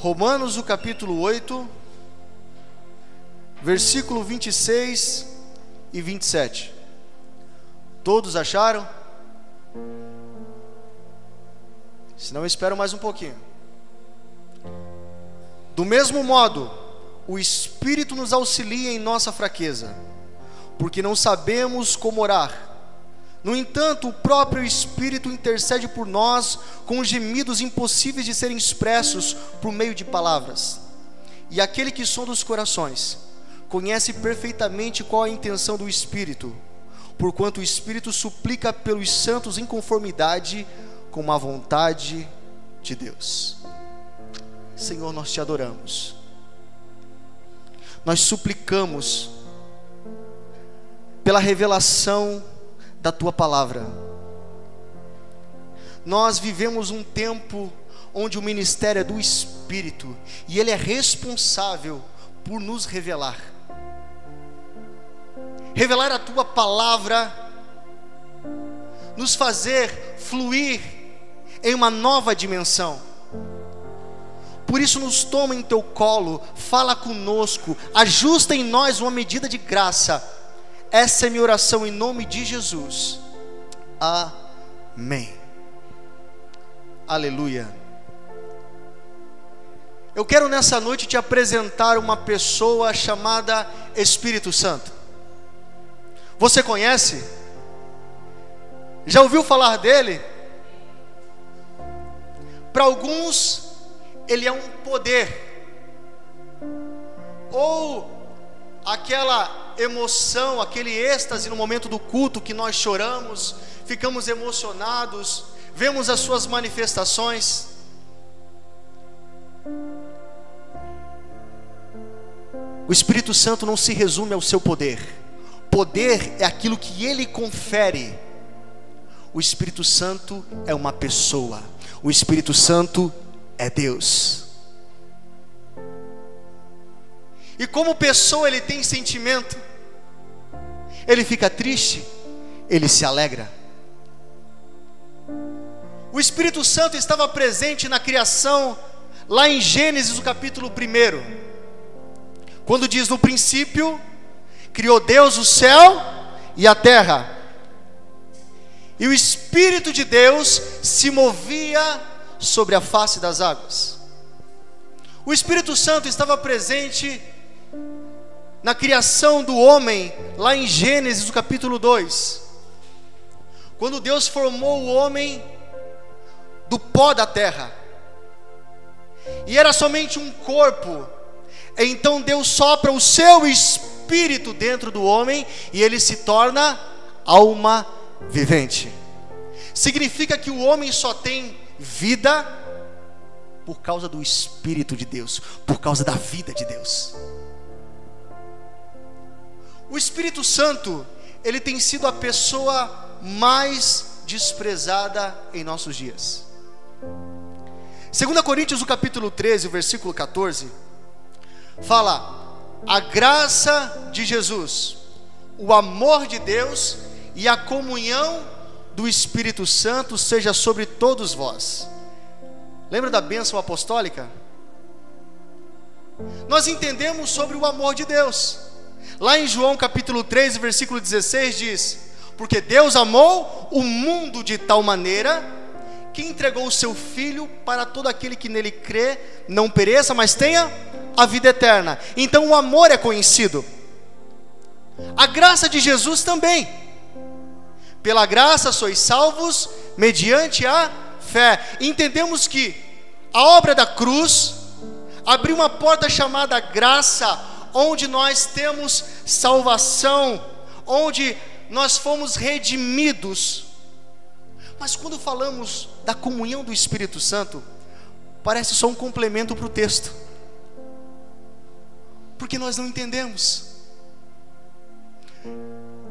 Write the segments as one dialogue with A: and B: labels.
A: Romanos, o capítulo 8, versículo 26 e 27. Todos acharam? Senão eu espero mais um pouquinho. Do mesmo modo, o Espírito nos auxilia em nossa fraqueza, porque não sabemos como orar. No entanto, o próprio Espírito intercede por nós com gemidos impossíveis de serem expressos por meio de palavras. E aquele que sonda os corações conhece perfeitamente qual a intenção do Espírito, porquanto o Espírito suplica pelos santos em conformidade com a vontade de Deus. Senhor, nós te adoramos. Nós suplicamos pela revelação da tua palavra. Nós vivemos um tempo onde o ministério é do Espírito e ele é responsável por nos revelar a tua palavra, nos fazer fluir em uma nova dimensão. Por isso nos toma em teu colo, fala conosco, ajusta em nós uma medida de graça. Essa é minha oração em nome de Jesus. Amém. Aleluia. Eu quero nessa noite te apresentar uma pessoa chamada Espírito Santo. Você conhece? Já ouviu falar dele? Para alguns, ele é um poder, ou aquela emoção, aquele êxtase no momento do culto que nós choramos, ficamos emocionados, vemos as suas manifestações. O Espírito Santo não se resume ao seu poder. Poder é aquilo que ele confere. O Espírito Santo é uma pessoa. O Espírito Santo é Deus. E como pessoa ele tem sentimento. Ele fica triste, ele se alegra. O Espírito Santo estava presente na criação, lá em Gênesis, o capítulo 1, quando diz: no princípio criou Deus o céu e a terra, e o Espírito de Deus se movia sobre a face das águas. O Espírito Santo estava presente na criação do homem, lá em Gênesis, o capítulo 2, quando Deus formou o homem do pó da terra, e era somente um corpo. Então Deus sopra o seu Espírito dentro do homem, e ele se torna alma vivente. Significa que o homem só tem vida por causa do Espírito de Deus, por causa da vida de Deus. O Espírito Santo, ele tem sido a pessoa mais desprezada em nossos dias. 2 Coríntios, o capítulo 13, o versículo 14, fala: a graça de Jesus, o amor de Deus e a comunhão do Espírito Santo seja sobre todos vós. Lembra da bênção apostólica? Nós entendemos sobre o amor de Deus. Lá em João capítulo 3, versículo 16 diz: porque Deus amou o mundo de tal maneira que entregou o seu Filho para todo aquele que nele crê, não pereça, mas tenha a vida eterna. Então o amor é conhecido. A graça de Jesus também. Pela graça sois salvos mediante a fé. Entendemos que a obra da cruz abriu uma porta chamada graça, onde nós temos salvação, onde nós fomos redimidos. Mas quando falamos da comunhão do Espírito Santo, parece só um complemento para o texto, porque nós não entendemos.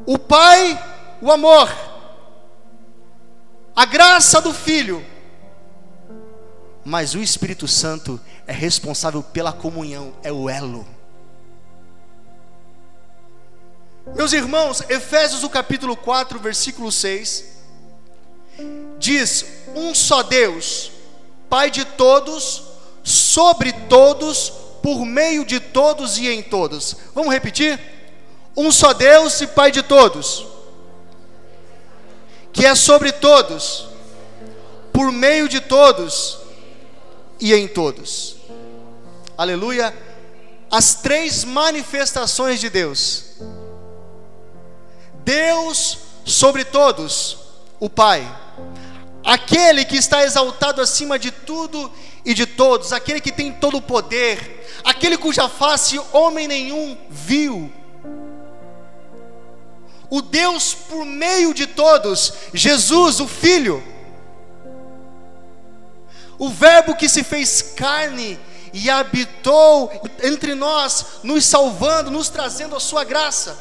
A: O Pai, o amor, a graça do Filho, mas o Espírito Santo é responsável pela comunhão, é o elo. Meus irmãos, Efésios o capítulo 4, versículo 6, diz: um só Deus, Pai de todos, sobre todos, por meio de todos e em todos. Vamos repetir? Um só Deus e Pai de todos, que é sobre todos, por meio de todos e em todos. Aleluia. As três manifestações de Deus: Deus sobre todos, o Pai, aquele que está exaltado acima de tudo e de todos, aquele que tem todo o poder, aquele cuja face homem nenhum viu. O Deus por meio de todos, Jesus, o Filho, o Verbo que se fez carne e habitou entre nós, nos salvando, nos trazendo a sua graça.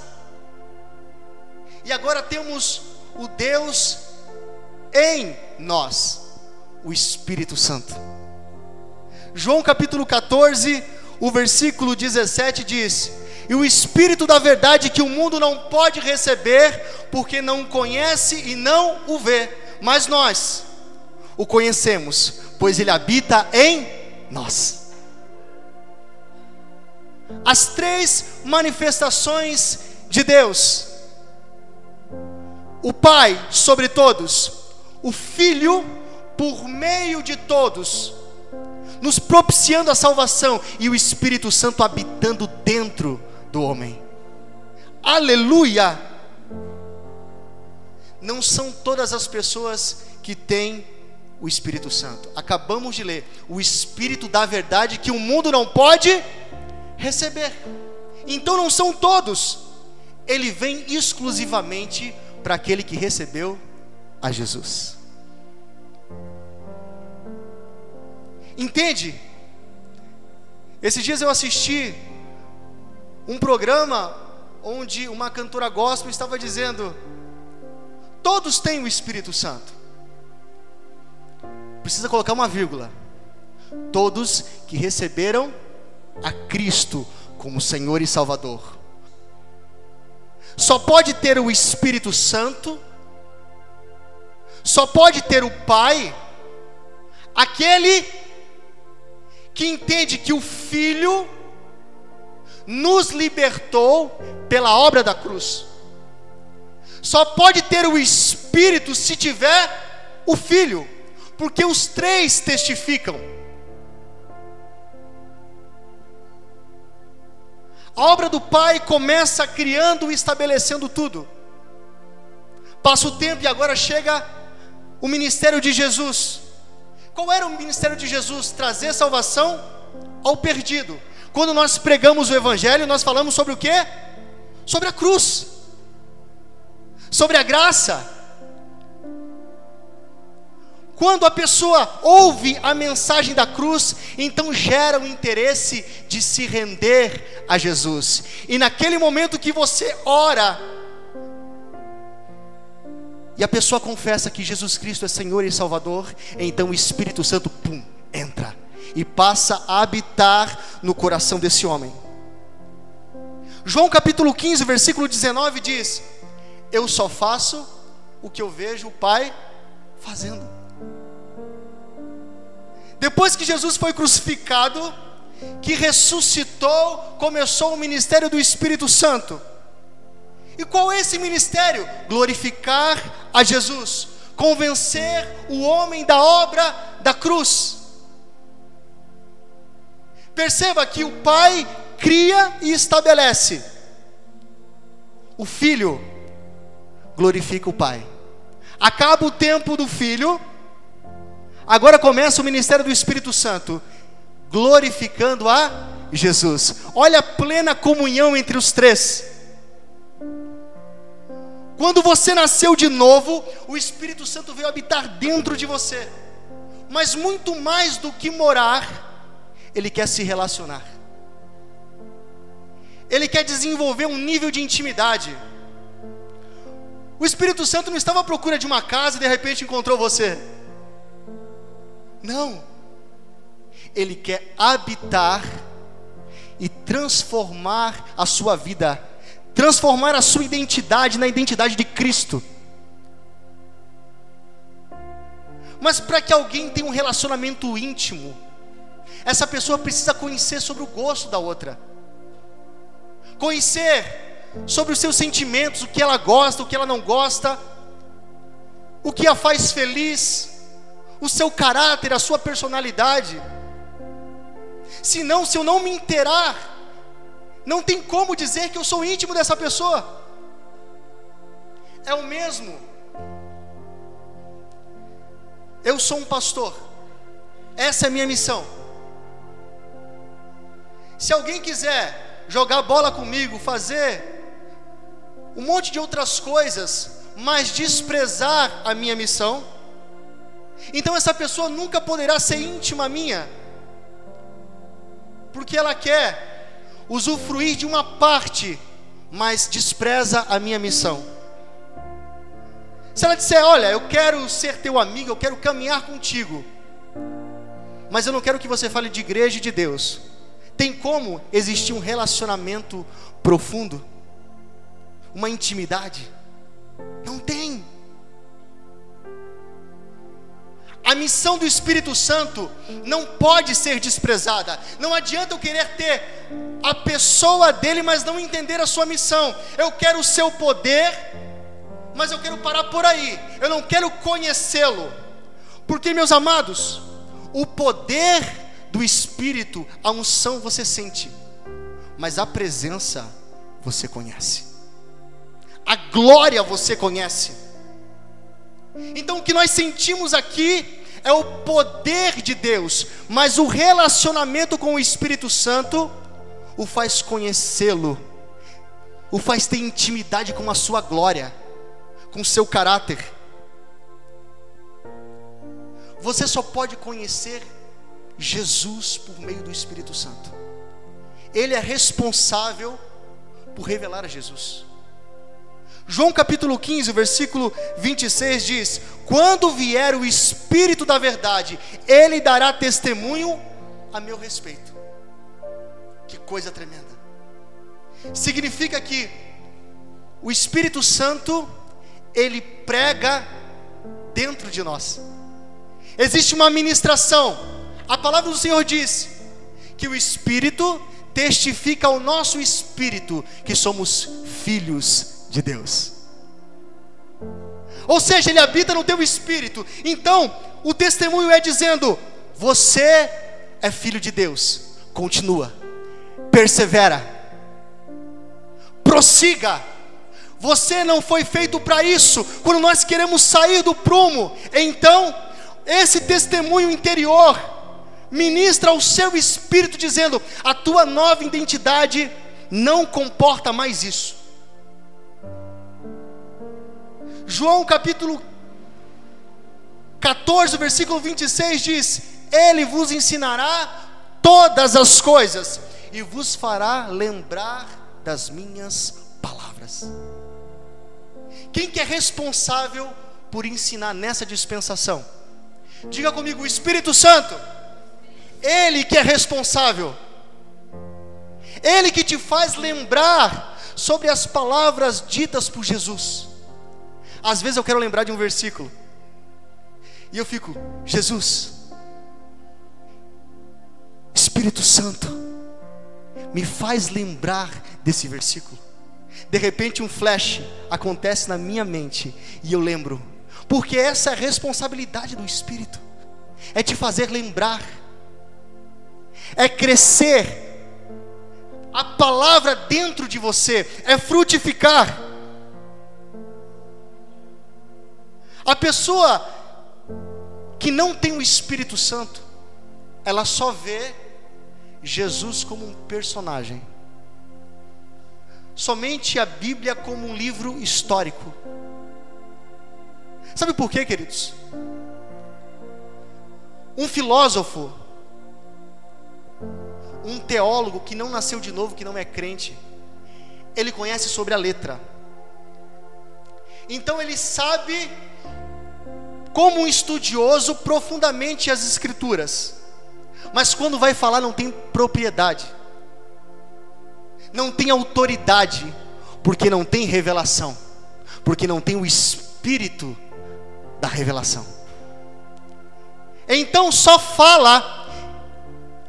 A: E agora temos o Deus em nós, o Espírito Santo. João capítulo 14, o versículo 17 diz: e o Espírito da verdade que o mundo não pode receber, porque não o conhece e não o vê, mas nós o conhecemos, pois ele habita em nós. As três manifestações de Deus: o Pai sobre todos, o Filho por meio de todos, nos propiciando a salvação, e o Espírito Santo habitando dentro do homem. Aleluia! Não são todas as pessoas que têm o Espírito Santo. Acabamos de ler: o Espírito da verdade que o mundo não pode receber. Então não são todos. Ele vem exclusivamente para aquele que recebeu a Jesus. Entende? Esses dias eu assisti um programa onde uma cantora gospel estava dizendo: todos têm o Espírito Santo. Precisa colocar uma vírgula: todos que receberam a Cristo como Senhor e Salvador. Só pode ter o Espírito Santo, só pode ter o Pai aquele que entende que o Filho nos libertou pela obra da cruz. Só pode ter o Espírito se tiver o Filho, porque os três testificam. A obra do Pai começa criando e estabelecendo tudo. Passa o tempo e agora chega o ministério de Jesus. Qual era o ministério de Jesus? Trazer salvação ao perdido. Quando nós pregamos o Evangelho, nós falamos sobre o quê? Sobre a cruz, sobre a graça. Quando a pessoa ouve a mensagem da cruz, então gera o interesse de se render a Jesus. E naquele momento que você ora, e a pessoa confessa que Jesus Cristo é Senhor e Salvador, então o Espírito Santo, entra e passa a habitar no coração desse homem. João capítulo 15, versículo 19 diz: eu só faço o que eu vejo o Pai fazendo. Depois que Jesus foi crucificado, que ressuscitou, começou o ministério do Espírito Santo. E qual é esse ministério? Glorificar a Jesus, convencer o homem da obra da cruz. Perceba que o Pai cria e estabelece, o Filho glorifica o Pai. Acaba o tempo do Filho, agora começa o ministério do Espírito Santo, glorificando a Jesus. Olha a plena comunhão entre os três. Quando você nasceu de novo, o Espírito Santo veio habitar dentro de você. Mas muito mais do que morar, Ele quer se relacionar. Ele quer desenvolver um nível de intimidade. O Espírito Santo não estava à procura de uma casa e de repente encontrou você. Não. Ele quer habitar e transformar a sua vida, transformar a sua identidade na identidade de Cristo. Mas para que alguém tenha um relacionamento íntimo, essa pessoa precisa conhecer sobre o gosto da outra, conhecer sobre os seus sentimentos, o que ela gosta, o que ela não gosta, o que a faz feliz, o seu caráter, a sua personalidade. Senão, se eu não me inteirar, não tem como dizer que eu sou íntimo dessa pessoa. É o mesmo. Eu sou um pastor, essa é a minha missão. Se alguém quiser jogar bola comigo, fazer um monte de outras coisas, mas desprezar a minha missão, então essa pessoa nunca poderá ser íntima minha, porque ela quer usufruir de uma parte, mas despreza a minha missão. Se ela disser, olha, eu quero ser teu amigo, eu quero caminhar contigo, mas eu não quero que você fale de igreja e de Deus, tem como existir um relacionamento profundo? Uma intimidade? Não tem. A missão do Espírito Santo não pode ser desprezada. Não adianta eu querer ter a pessoa dele, mas não entender a sua missão. Eu quero o seu poder, mas eu quero parar por aí. Eu não quero conhecê-lo. Porque, meus amados, o poder do Espírito, a unção você sente, mas a presença você conhece, a glória você conhece. Então o que nós sentimos aqui é o poder de Deus, mas o relacionamento com o Espírito Santo o faz conhecê-lo, o faz ter intimidade com a sua glória, com o seu caráter. Você só pode conhecer Jesus por meio do Espírito Santo. Ele é responsável por revelar a Jesus. João capítulo 15, versículo 26 diz: quando vier o Espírito da verdade, Ele dará testemunho a meu respeito. Que coisa tremenda. Significa que o Espírito Santo, Ele prega dentro de nós. Existe uma ministração. A palavra do Senhor diz que o Espírito testifica ao nosso espírito que somos filhos de Deus. Ou seja, Ele habita no teu espírito. Então, o testemunho é dizendo: você é filho de Deus. Continua, persevera, prossiga. Você não foi feito para isso. Quando nós queremos sair do prumo, então esse testemunho interior ministra ao seu espírito dizendo: a tua nova identidade não comporta mais isso. João capítulo 14, versículo 26 diz: Ele vos ensinará todas as coisas e vos fará lembrar das minhas palavras. Quem que é responsável por ensinar nessa dispensação? Diga comigo: o Espírito Santo. Ele que é responsável, Ele que te faz lembrar sobre as palavras ditas por Jesus. Às vezes eu quero lembrar de um versículo e eu fico: Jesus, Espírito Santo, me faz lembrar desse versículo. De repente um flash acontece na minha mente e eu lembro, porque essa é a responsabilidade do Espírito, é te fazer lembrar, é crescer, a palavra dentro de você, é frutificar. A pessoa que não tem o Espírito Santo, ela só vê Jesus como um personagem, somente a Bíblia como um livro histórico. Sabe por quê, queridos? Um filósofo, um teólogo que não nasceu de novo, que não é crente, ele conhece sobre a letra. Então ele sabe, como um estudioso, profundamente as Escrituras. Mas quando vai falar não tem propriedade, não tem autoridade, porque não tem revelação, porque não tem o Espírito da revelação. Então só fala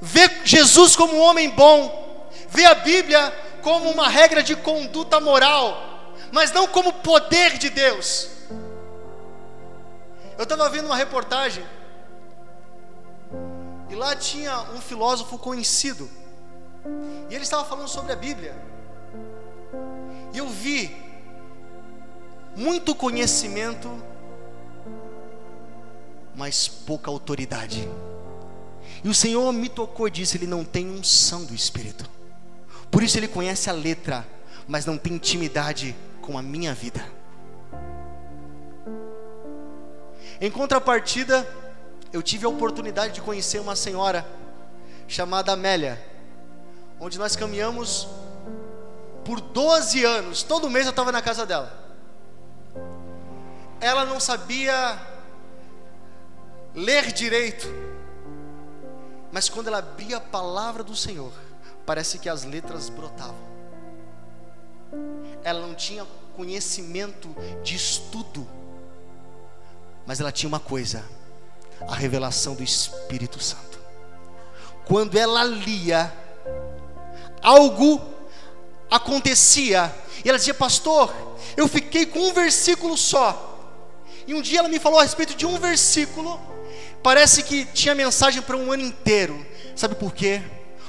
A: vê Jesus como um homem bom, vê a Bíblia como uma regra de conduta moral, mas não como poder de Deus. Eu estava vendo uma reportagem, e lá tinha um filósofo conhecido, e ele estava falando sobre a Bíblia, e eu vi muito conhecimento, mas pouca autoridade. E o Senhor me tocou e disse: ele não tem unção do Espírito. Por isso ele conhece a letra, mas não tem intimidade com a minha vida. Em contrapartida, eu tive a oportunidade de conhecer uma senhora chamada Amélia, onde nós caminhamos por 12 anos. Todo mês eu estava na casa dela. Ela não sabia ler direito, mas quando ela abria a palavra do Senhor, parece que as letras brotavam. Ela não tinha conhecimento de estudo, mas ela tinha uma coisa: a revelação do Espírito Santo. Quando ela lia, algo acontecia, e ela dizia: pastor, eu fiquei com um versículo só. E um dia ela me falou a respeito de um versículo, parece que tinha mensagem para um ano inteiro. Sabe por quê?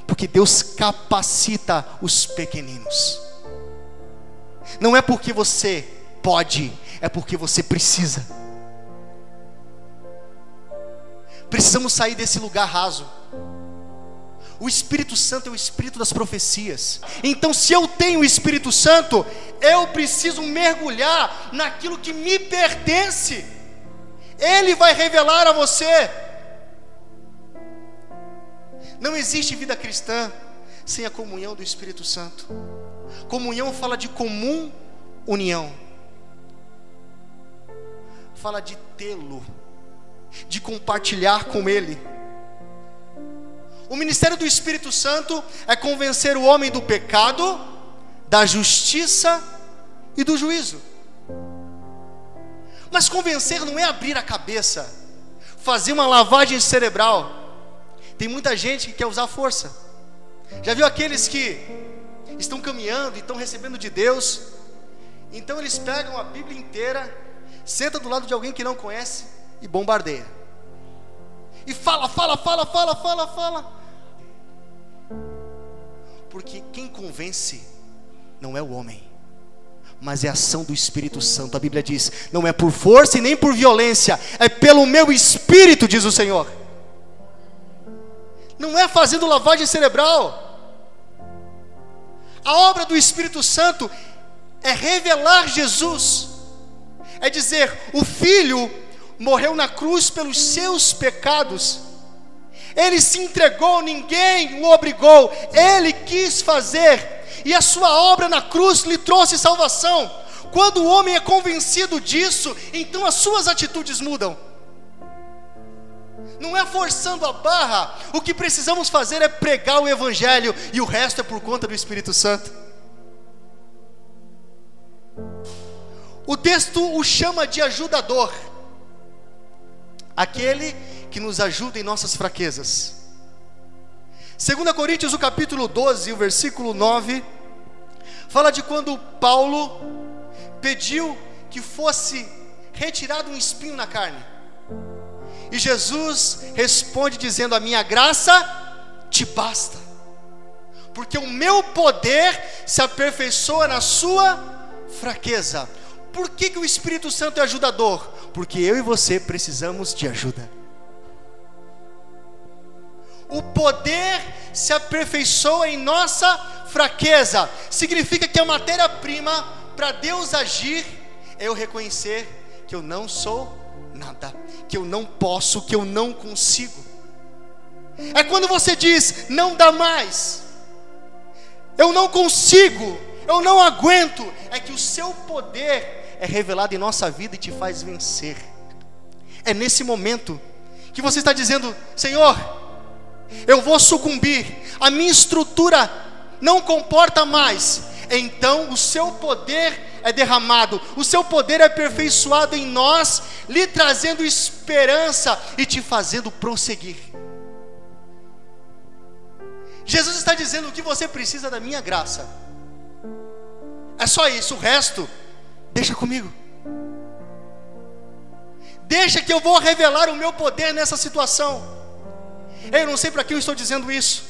A: Porque Deus capacita os pequeninos. Não é porque você pode, é porque você precisa. Precisamos sair desse lugar raso. O Espírito Santo é o Espírito das profecias. Então, se eu tenho o Espírito Santo, eu preciso mergulhar naquilo que me pertence. Ele vai revelar a você. Não existe vida cristã sem a comunhão do Espírito Santo. Comunhão fala de comum união, fala de tê-lo, de compartilhar com Ele. O ministério do Espírito Santo é convencer o homem do pecado, da justiça e do juízo. Mas convencer não é abrir a cabeça, fazer uma lavagem cerebral. Tem muita gente que quer usar força. Já viu aqueles que estão caminhando e estão recebendo de Deus? Então eles pegam a Bíblia inteira, senta do lado de alguém que não conhece e bombardeia. E fala. Porque quem convence não é o homem, mas é a ação do Espírito Santo. A Bíblia diz: não é por força e nem por violência, é pelo meu Espírito, diz o Senhor. Não é fazendo lavagem cerebral. A obra do Espírito Santo é revelar Jesus, é dizer: o Filho morreu na cruz pelos seus pecados, Ele se entregou, ninguém o obrigou, Ele quis fazer, e a sua obra na cruz lhe trouxe salvação. Quando o homem é convencido disso, então as suas atitudes mudam. Não é forçando a barra. O que precisamos fazer é pregar o Evangelho, e o resto é por conta do Espírito Santo. O texto o chama de ajudador, aquele que nos ajuda em nossas fraquezas. 2 Coríntios, o capítulo 12, o versículo 9, fala de quando Paulo pediu que fosse retirado um espinho na carne. E Jesus responde dizendo: a minha graça te basta, porque o meu poder se aperfeiçoa na sua fraqueza. Por que o Espírito Santo é ajudador? Porque eu e você precisamos de ajuda. O poder se aperfeiçoa em nossa fraqueza. Significa que a matéria-prima para Deus agir é eu reconhecer que eu não sou nada, que eu não posso, que eu não consigo. É quando você diz: não dá mais, eu não consigo, eu não aguento. É que o seu poder é revelado em nossa vida e te faz vencer. É nesse momento que você está dizendo: Senhor, eu vou sucumbir, a minha estrutura não comporta mais. Então o seu poder é derramado, o seu poder é aperfeiçoado em nós, lhe trazendo esperança e te fazendo prosseguir. Jesus está dizendo: o que você precisa da minha graça. É só isso, o resto deixa comigo. Deixa que eu vou revelar o meu poder nessa situação. Eu não sei para que eu estou dizendo isso.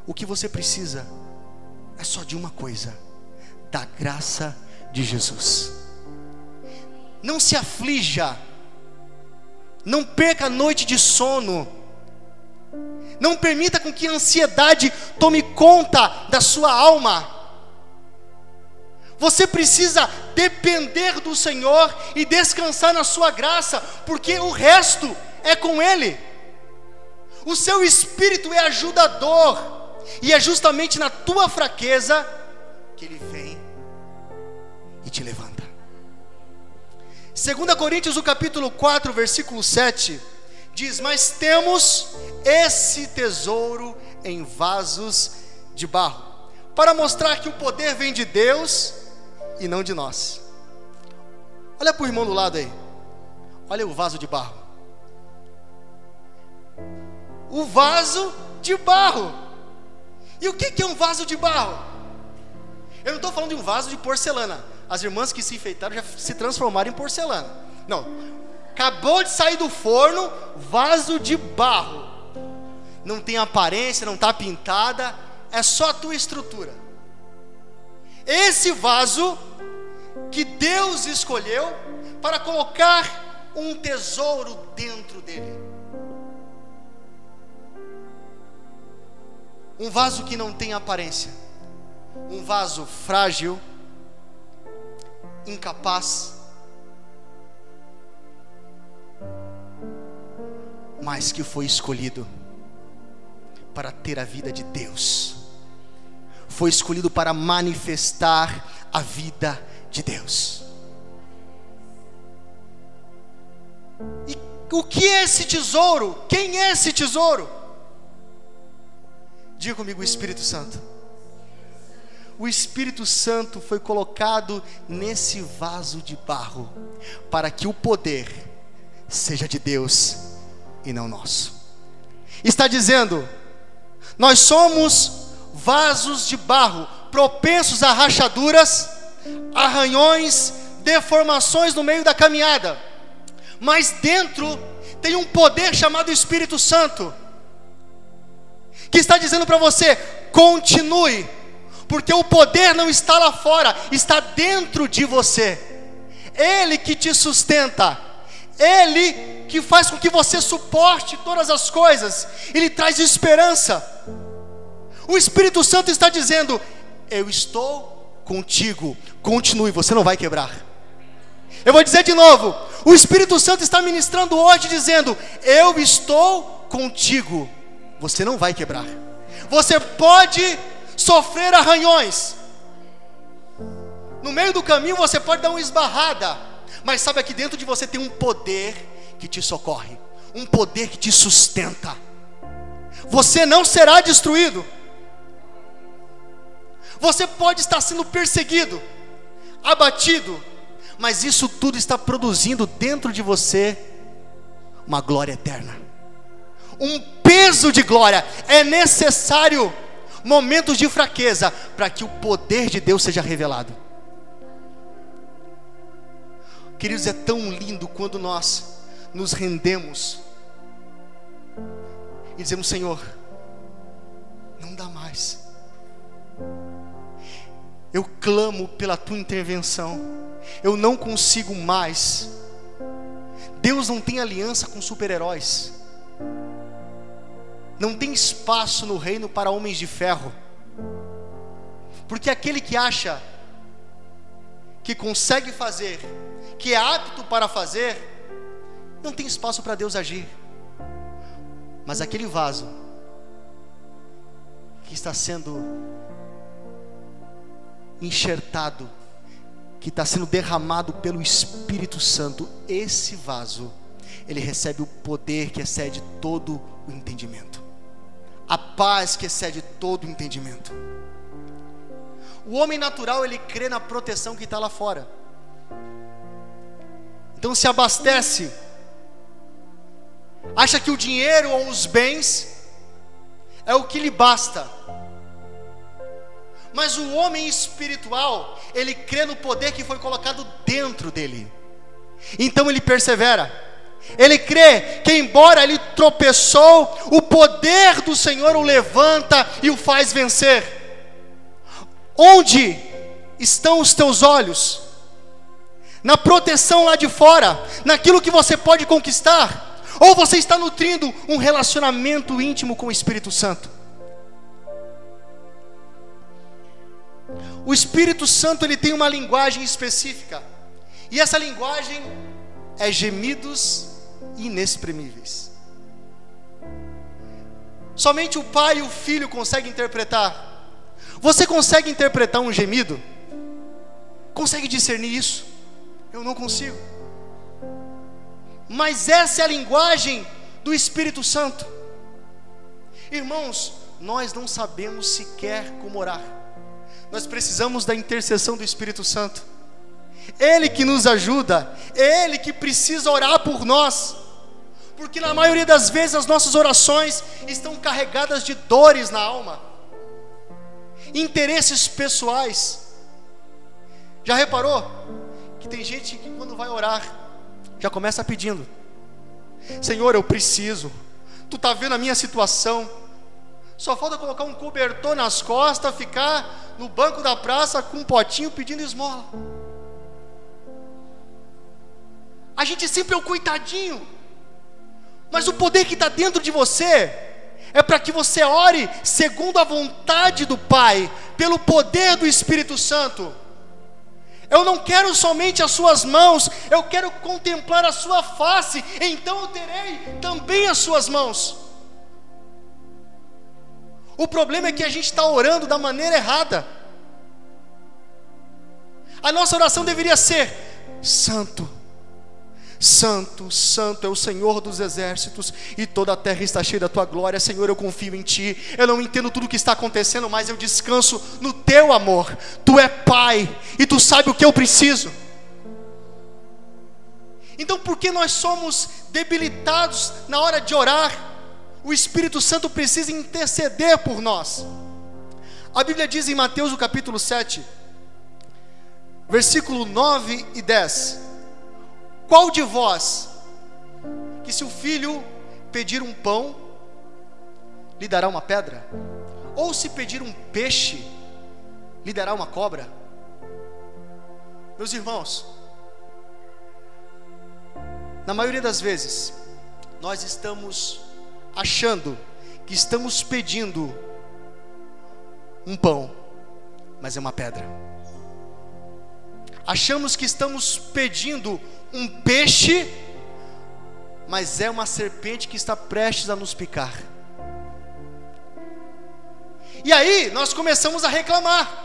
A: O que você precisa é só de uma coisa: da graça de Jesus. Não se aflija, não perca a noite de sono, não permita com que a ansiedade tome conta da sua alma. Você precisa depender do Senhor e descansar na sua graça, porque o resto é com Ele. O seu espírito é ajudador, e é justamente na tua fraqueza que Ele vem e te levanta. 2 Coríntios, o capítulo 4, versículo 7, diz: mas temos esse tesouro em vasos de barro, para mostrar que o poder vem de Deus e não de nós. Olha para o irmão do lado aí. Olha o vaso de barro. O vaso de barro. E o que é um vaso de barro? Eu não estou falando de um vaso de porcelana. As irmãs que se enfeitaram já se transformaram em porcelana. Não. Acabou de sair do forno, vaso de barro. Não tem aparência, não está pintada, é só a tua estrutura. Esse vaso que Deus escolheu para colocar um tesouro dentro dele. Um vaso que não tem aparência, um vaso frágil, incapaz, mas que foi escolhido para ter a vida de Deus, foi escolhido para manifestar a vida de Deus. E o que é esse tesouro? Quem é esse tesouro? Diga comigo: o Espírito Santo. O Espírito Santo foi colocado nesse vaso de barro para que o poder seja de Deus e não nosso. Está dizendo: nós somos vasos de barro, propensos a rachaduras, arranhões, deformações no meio da caminhada, mas dentro tem um poder chamado Espírito Santo, que está dizendo para você: continue, porque o poder não está lá fora, está dentro de você. Ele que te sustenta, Ele que faz com que você suporte todas as coisas, Ele traz esperança. O Espírito Santo está dizendo: eu estou contigo, continue, você não vai quebrar. Eu vou dizer de novo: o Espírito Santo está ministrando hoje dizendo: eu estou contigo, você não vai quebrar. Você pode sofrer arranhões, no meio do caminho você pode dar uma esbarrada, mas sabe, aqui dentro de você tem um poder que te socorre, um poder que te sustenta. Você não será destruído. Você pode estar sendo perseguido, abatido, mas isso tudo está produzindo dentro de você uma glória eterna, um peso de glória. É necessário momentos de fraqueza para que o poder de Deus seja revelado. Queridos, é tão lindo quando nós nos rendemos e dizemos: Senhor, não dá mais, eu clamo pela tua intervenção, eu não consigo mais. Deus não tem aliança com super-heróis, não tem espaço no reino para homens de ferro, porque aquele que acha que consegue fazer, que é apto para fazer, não tem espaço para Deus agir. Mas aquele vaso que está sendo enxertado, que está sendo derramado pelo Espírito Santo, esse vaso, ele recebe o poder que excede todo o entendimento, a paz que excede todo o entendimento. O homem natural, ele crê na proteção que está lá fora, então se abastece, acha que o dinheiro ou os bens é o que lhe basta. Mas o homem espiritual, ele crê no poder que foi colocado dentro dele. Então ele persevera. Ele crê que embora ele tropeçou, o poder do Senhor o levanta e o faz vencer. Onde estão os teus olhos? Na proteção lá de fora, naquilo que você pode conquistar? Ou você está nutrindo um relacionamento íntimo com o Espírito Santo? O Espírito Santo, ele tem uma linguagem específica, e essa linguagem é gemidos inexprimíveis. Somente o Pai e o Filho conseguem interpretar. Você consegue interpretar um gemido? Consegue discernir isso? Eu não consigo. Mas essa é a linguagem do Espírito Santo. Irmãos, nós não sabemos sequer como orar. Nós precisamos da intercessão do Espírito Santo. Ele que nos ajuda, Ele que precisa orar por nós, porque na maioria das vezes as nossas orações estão carregadas de dores na alma, interesses pessoais. Já reparou que tem gente que quando vai orar já começa pedindo: Senhor, eu preciso, Tu está vendo a minha situação, só falta colocar um cobertor nas costas, ficar no banco da praça com um potinho pedindo esmola. A gente sempre é o coitadinho, mas o poder que está dentro de você é para que você ore segundo a vontade do Pai, pelo poder do Espírito Santo. Eu não quero somente as suas mãos, eu quero contemplar a sua face, então eu terei também as suas mãos. O problema é que a gente está orando da maneira errada. A nossa oração deveria ser: Santo, Santo, Santo é o Senhor dos exércitos, e toda a terra está cheia da Tua glória. Senhor, eu confio em Ti. Eu não entendo tudo o que está acontecendo, mas eu descanso no Teu amor. Tu é Pai, e Tu sabe o que eu preciso. Então, porque nós somos debilitados na hora de orar, o Espírito Santo precisa interceder por nós. A Bíblia diz em Mateus, o capítulo 7, versículo 9 e 10: Qual de vós, que se o filho pedir um pão, lhe dará uma pedra? Ou se pedir um peixe, lhe dará uma cobra? Meus irmãos, na maioria das vezes, nós estamos achando que estamos pedindo um pão, mas é uma pedra. Achamos que estamos pedindo um peixe, mas é uma serpente que está prestes a nos picar. E aí nós começamos a reclamar.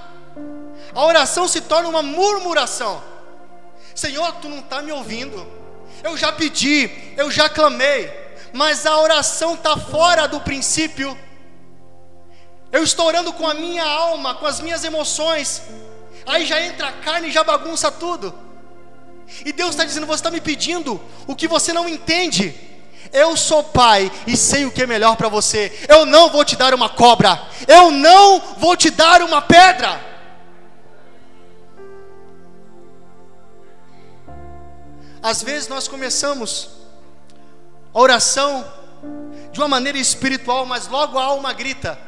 A: A oração se torna uma murmuração: Senhor, Tu não está me ouvindo. Eu já pedi, eu já clamei, mas a oração está fora do princípio. Eu estou orando com a minha alma, com as minhas emoções, aí já entra a carne e já bagunça tudo. E Deus está dizendo: você está me pedindo o que você não entende. Eu sou Pai e sei o que é melhor para você. Eu não vou te dar uma cobra, eu não vou te dar uma pedra. Às vezes nós começamos a oração de uma maneira espiritual, mas logo a alma grita.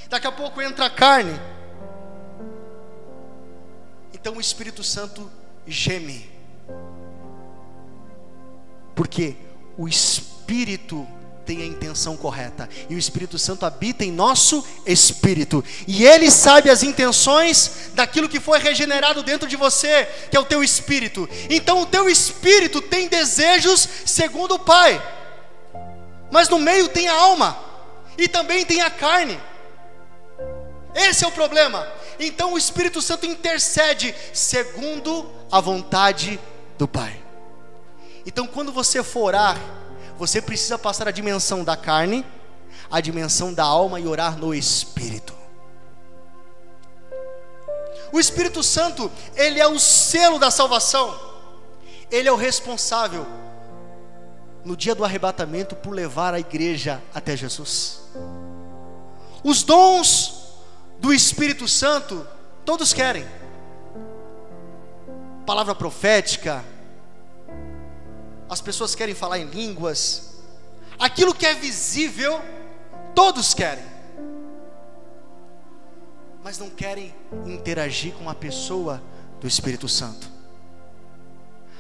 A: Daqui a pouco entra a carne. Então o Espírito Santo geme, porque o Espírito tem a intenção correta, e o Espírito Santo habita em nosso espírito, e Ele sabe as intenções daquilo que foi regenerado dentro de você, que é o teu espírito. Então o teu espírito tem desejos segundo o Pai, mas no meio tem a alma, e também tem a carne. Esse é o problema. Então o Espírito Santo intercede segundo a vontade do Pai. Então quando você for orar, você precisa passar a dimensão da carne, a dimensão da alma, e orar no Espírito. O Espírito Santo, Ele é o selo da salvação. Ele é o responsável no dia do arrebatamento por levar a igreja até Jesus. Os dons do Espírito Santo, todos querem. Palavra profética, as pessoas querem falar em línguas. Aquilo que é visível, todos querem. Mas não querem interagir com a pessoa do Espírito Santo.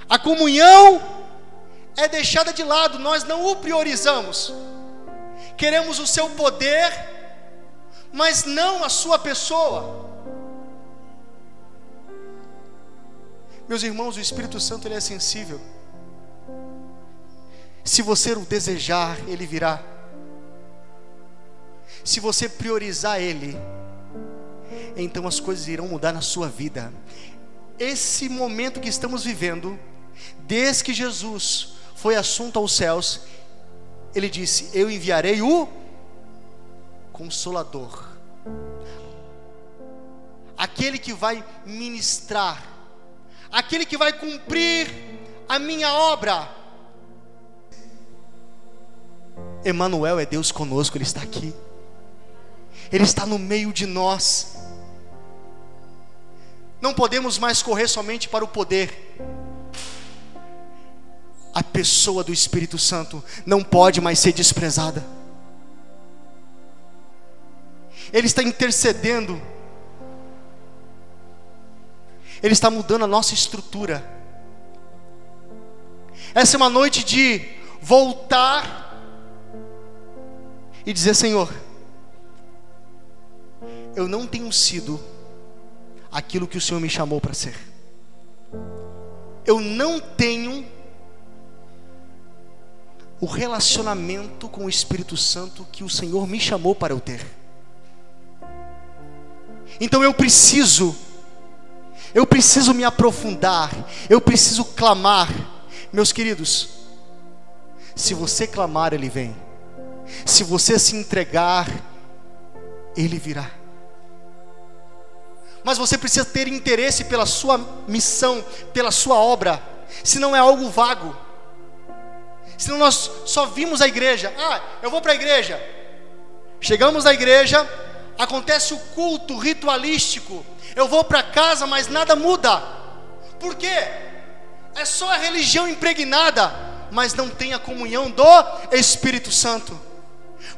A: A comunhão é deixada de lado, nós não o priorizamos. Queremos o seu poder, mas não a sua pessoa. Meus irmãos, o Espírito Santo ele é sensível. Se você o desejar, ele virá. Se você priorizar ele, então as coisas irão mudar na sua vida. Esse momento que estamos vivendo, desde que Jesus foi assunto aos céus, ele disse: eu enviarei o Consolador, aquele que vai ministrar, aquele que vai cumprir a minha obra. Emanuel é Deus conosco, Ele está aqui, Ele está no meio de nós. Não podemos mais correr somente para o poder. A pessoa do Espírito Santo não pode mais ser desprezada. Ele está intercedendo, Ele está mudando a nossa estrutura. Essa é uma noite de voltar e dizer: Senhor, eu não tenho sido aquilo que o Senhor me chamou para ser. Eu não tenho o relacionamento com o Espírito Santo que o Senhor me chamou para eu ter. Então eu preciso me aprofundar, eu preciso clamar. Meus queridos, se você clamar, Ele vem. Se você se entregar, Ele virá. Mas você precisa ter interesse pela sua missão, pela sua obra. Senão é algo vago. Senão nós só vimos a igreja. Eu vou para a igreja. Chegamos na igreja, acontece o culto ritualístico. Eu vou para casa, mas nada muda. Por quê? É só a religião impregnada, mas não tem a comunhão do Espírito Santo.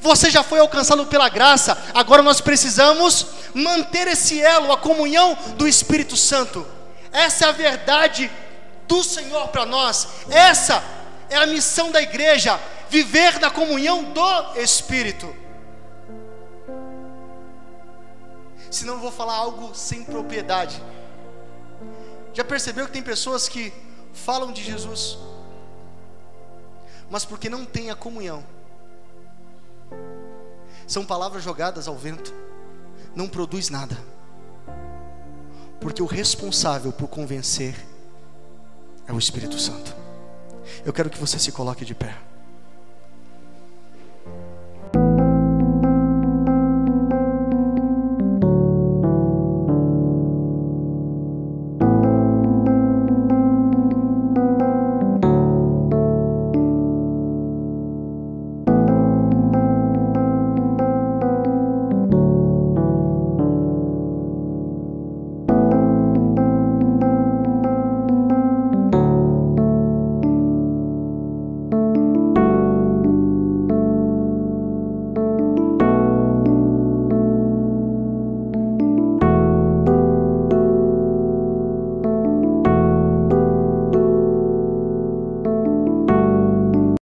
A: Você já foi alcançado pela graça, agora nós precisamos manter esse elo, a comunhão do Espírito Santo. Essa é a verdade do Senhor para nós. Essa é a missão da igreja, viver na comunhão do Espírito. Senão eu vou falar algo sem propriedade. Já percebeu que tem pessoas que falam de Jesus, mas porque não tem a comunhão, são palavras jogadas ao vento, não produz nada. Porque o responsável por convencer é o Espírito Santo. Eu quero que você se coloque de pé.